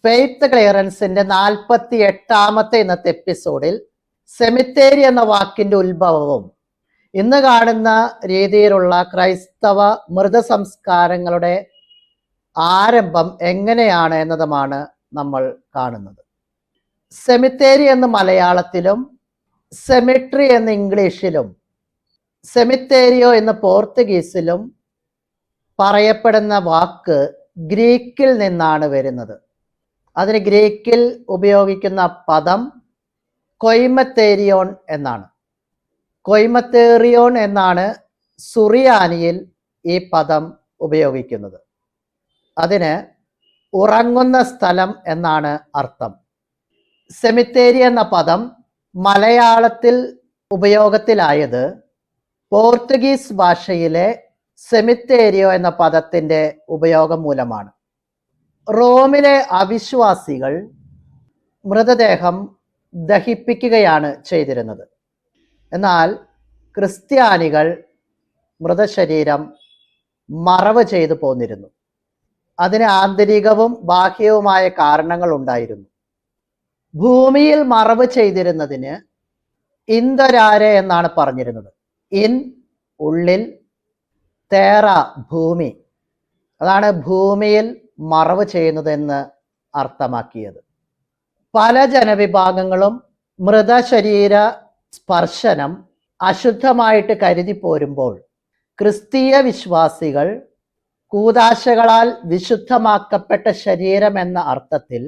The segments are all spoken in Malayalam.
ഫെയ്ത്ത് ക്ലിയറൻസിന്റെ 48ാമത്തെ ഇന്നത്തെ എപ്പിസോഡിൽ സെമിത്തേരി എന്ന വാക്കിന്റെ ഉത്ഭവവും ഇന്ന് കാണുന്ന രീതിയിലുള്ള ക്രൈസ്തവ മൃതസംസ്കാരങ്ങളുടെ ആരംഭം എങ്ങനെയാണ് എന്നതുമാണ് നമ്മൾ കാണുന്നത്. സെമിത്തേരി എന്ന് മലയാളത്തിലും സെമിട്രി എന്ന് ഇംഗ്ലീഷിലും സെമിത്തേരിയോ എന്ന് പോർത്തുഗീസിലും പറയപ്പെടുന്ന വാക്ക് ഗ്രീക്കിൽ നിന്നാണ് വരുന്നത്. അതിന് ഗ്രീക്കിൽ ഉപയോഗിക്കുന്ന പദം കൊയ്മത്തേരിയോൺ എന്നാണ്. കൊയ്മത്തേറിയോൺ എന്നാണ് സുറിയാനിയിൽ ഈ പദം ഉപയോഗിക്കുന്നത്. അതിന് ഉറങ്ങുന്ന സ്ഥലം എന്നാണ് അർത്ഥം. സെമിത്തേരി എന്ന പദം മലയാളത്തിൽ ഉപയോഗത്തിലായത് പോർത്തുഗീസ് ഭാഷയിലെ സെമിത്തേരിയോ എന്ന പദത്തിൻ്റെ ഉപയോഗം മൂലമാണ്. റോമിലെ അവിശ്വാസികൾ മൃതദേഹം ദഹിപ്പിക്കുകയാണ് ചെയ്തിരുന്നത്. എന്നാൽ ക്രിസ്ത്യാനികൾ മൃതശരീരം മറവ് ചെയ്തു പോന്നിരുന്നു. അതിന് ആന്തരികവും ബാഹ്യവുമായ കാരണങ്ങൾ ഉണ്ടായിരുന്നു. ഭൂമിയിൽ മറവ് ചെയ്തിരുന്നതിന് ഇന്തരാരെ എന്നാണ് പറഞ്ഞിരുന്നത്. ഇൻ ഉള്ളിൽ, തേറ ഭൂമി, അതാണ് ഭൂമിയിൽ മറവ് ചെയ്യുന്നതെന്ന് അർത്ഥമാക്കിയത്. പല ജനവിഭാഗങ്ങളും മൃതശരീര സ്പർശനം അശുദ്ധമായിട്ട് കരുതി പോരുമ്പോൾ ക്രിസ്തീയ വിശ്വാസികൾ കൂദാശകളാൽ വിശുദ്ധമാക്കപ്പെട്ട ശരീരം എന്ന അർത്ഥത്തിൽ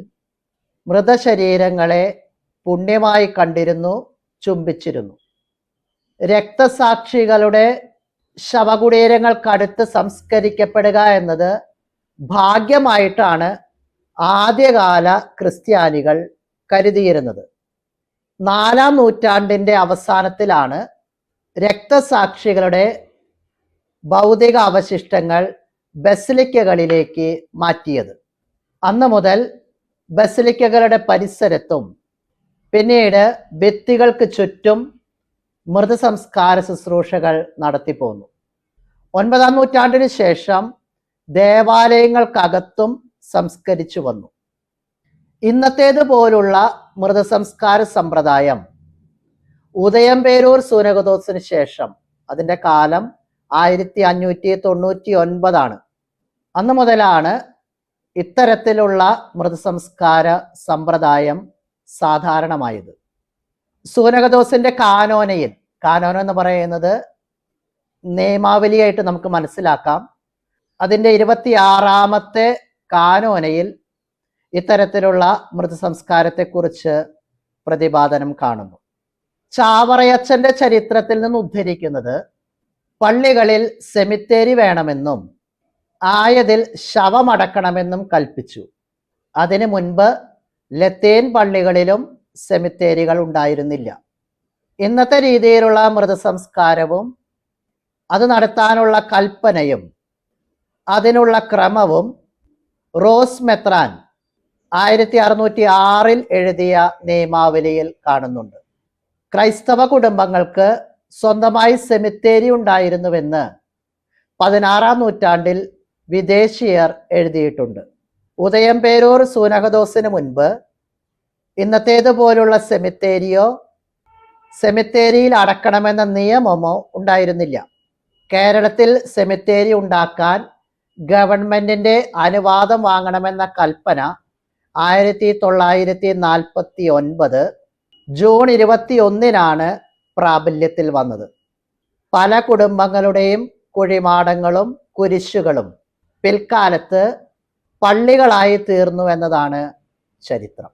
മൃതശരീരങ്ങളെ പുണ്യമായി കണ്ടിരുന്നു, ചുംബിച്ചിരുന്നു. രക്തസാക്ഷികളുടെ ശവകുടീരങ്ങൾക്കടുത്ത് സംസ്കരിക്കപ്പെടുക എന്നത് ഭാഗ്യമായിട്ടാണ് ആദ്യകാല ക്രിസ്ത്യാനികൾ കരുതിയിരുന്നത്. 4-ാം നൂറ്റാണ്ടിൻ്റെ അവസാനത്തിലാണ് രക്തസാക്ഷികളുടെ ഭൗതിക അവശിഷ്ടങ്ങൾ ബസിലിക്കകളിലേക്ക് മാറ്റിയത്. അന്ന് മുതൽ ബസിലിക്കകളുടെ പരിസരത്തും പിന്നീട് ഭിത്തികൾക്ക് ചുറ്റും മൃതസംസ്കാര ശുശ്രൂഷകൾ നടത്തിപ്പോന്നു. 9-ാം നൂറ്റാണ്ടിന് ശേഷം ദേവാലയങ്ങൾക്കകത്തും സംസ്കരിച്ചു വന്നു. ഇന്നത്തേതുപോലുള്ള മൃതസംസ്കാര സമ്പ്രദായം ഉദയംപേരൂർ സൂനകദോസിന് ശേഷം, അതിൻ്റെ കാലം 1599 അന്ന് മുതലാണ് ഇത്തരത്തിലുള്ള മൃതസംസ്കാര സമ്പ്രദായം സാധാരണമായത്. സൂനകദോസിൻ്റെ കാനോന എന്ന് പറയുന്നത് നിയമാവലിയായിട്ട് നമുക്ക് മനസ്സിലാക്കാം. അതിൻ്റെ 26ാമത്തെ കാനോനയിൽ ഇത്തരത്തിലുള്ള മൃതസംസ്കാരത്തെക്കുറിച്ച് പ്രതിപാദനം കാണുന്നു. ചാവറയച്ചൻ്റെ ചരിത്രത്തിൽ നിന്ന് ഉദ്ധരിക്കുന്നത് പള്ളികളിൽ സെമിത്തേരി വേണമെന്നും ആയതിൽ ശവമടക്കണമെന്നും കൽപ്പിച്ചു. അതിനു മുൻപ് ലത്തീൻ പള്ളികളിലും സെമിത്തേരികൾ ഉണ്ടായിരുന്നില്ല. ഇന്നത്തെ രീതിയിലുള്ള മൃതസംസ്കാരവും അത് നടത്താനുള്ള കൽപ്പനയും അതിനുള്ള ക്രമവും റോസ് മെത്രാൻ 1606 എഴുതിയ നിയമാവലിയിൽ കാണുന്നുണ്ട്. ക്രൈസ്തവ കുടുംബങ്ങൾക്ക് സ്വന്തമായി സെമിത്തേരി ഉണ്ടായിരുന്നുവെന്ന് 16-ാം നൂറ്റാണ്ടിൽ വിദേശീയർ എഴുതിയിട്ടുണ്ട്. ഉദയംപേരൂർ സൂനകദോസിന് മുൻപ് ഇന്നത്തേതുപോലുള്ള സെമിത്തേരിയിൽ അടക്കണമെന്ന നിയമമോ ഉണ്ടായിരുന്നില്ല. കേരളത്തിൽ സെമിത്തേരി ഉണ്ടാക്കാൻ ഗവൺമെന്റിന്റെ അനുവാദം വാങ്ങണമെന്ന കൽപ്പന 1949 ജൂൺ 21 പ്രാബല്യത്തിൽ വന്നത്. പല കുടുംബങ്ങളുടെയും കുഴിമാടങ്ങളും കുരിശുകളും പിൽക്കാലത്ത് പള്ളികളായി തീർന്നു എന്നതാണ് ചരിത്രം.